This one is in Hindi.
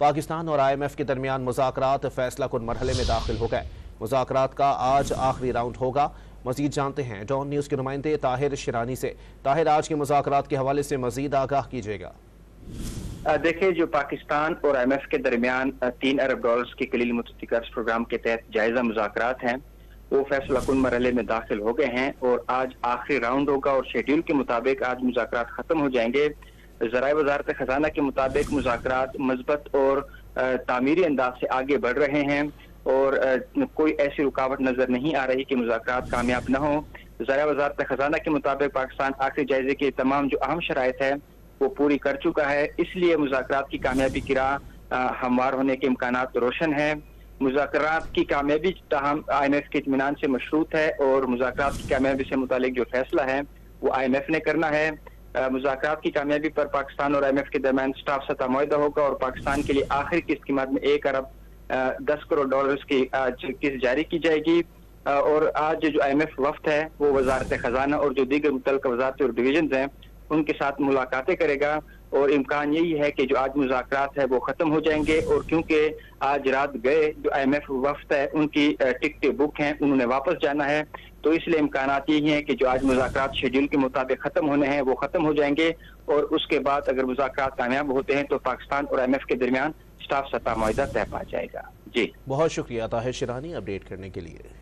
पाकिस्तान और IMF के दरमियान मुज़ाकरात फैसला कुन मरहले में दाखिल हो गए। मुज़ाकरात का आज आखिरी राउंड होगा। मजीद जानते हैं डॉन न्यूज़ के नुमाइंदे ताहिर शिरानी से। ताहिर, आज के मुज़ाकरात के हवाले से मजीद आगाह कीजिएगा। देखिए, जो पाकिस्तान और IMF के दरमियान $3 अरब के कलील मुतवस्सित कर्ज प्रोग्राम के तहत जायजा मुज़ाकरात हैं, वो फैसला कुन मरहले में दाखिल हो गए हैं और आज आखिरी राउंड होगा और शेड्यूल के मुताबिक आज मुज़ाकरात खत्म हो जाएंगे। ज़राए वज़ारत खजाना के मुताबिक मुज़ाकरात मज़बूत और तामीरी अंदाज से आगे बढ़ रहे हैं और कोई ऐसी रुकावट नजर नहीं आ रही कि मुज़ाकरात कामयाब न हो। ज़राए वज़ारत खजाना के मुताबिक पाकिस्तान आखिरी जायजे की तमाम जो अहम शराइत है वो पूरी कर चुका है, इसलिए मुज़ाकरात की कामयाबी की राह हमवार होने के इम्कानात रोशन है। मुज़ाकरात की कामयाबी ताहम IMF के इत्मीनान से मशरूत है और मुज़ाकरात की कामयाबी से मुतालिक जो फैसला है वो IMF ने करना है। मुज़ाकरात की कामयाबी पर पाकिस्तान और IMF के दरमियान स्टाफ सतह मुआहदा होगा और पाकिस्तान के लिए आखिरी किस्त की मद में $1 अरब 10 करोड़ की किस्त जारी की जाएगी। और आज जो IMF वफ्द है वो वजारत खजाना और जो दीगर मुतल्लिका वजारतें और डिवीजन हैं उनके साथ मुलाकातें करेगा और इम्कान यही है कि जो आज मुज़ाकरात है वो ख़त्म हो जाएंगे। और क्योंकि आज रात गए जो IMF वफ्द है उनकी टिकटें बुक हैं, उन्होंने वापस जाना है, तो इसलिए इम्कानात यही हैं कि जो आज मुज़ाकरात शेड्यूल के मुताबिक ख़त्म होने हैं वो ख़त्म हो जाएंगे और उसके बाद अगर मुज़ाकरात कामयाब होते हैं तो पाकिस्तान और IMF के दरमियान स्टाफ सतह मुआहदा तय पा जाएगा। जी, बहुत शुक्रिया ताहिर शिरानी अपडेट करने के लिए।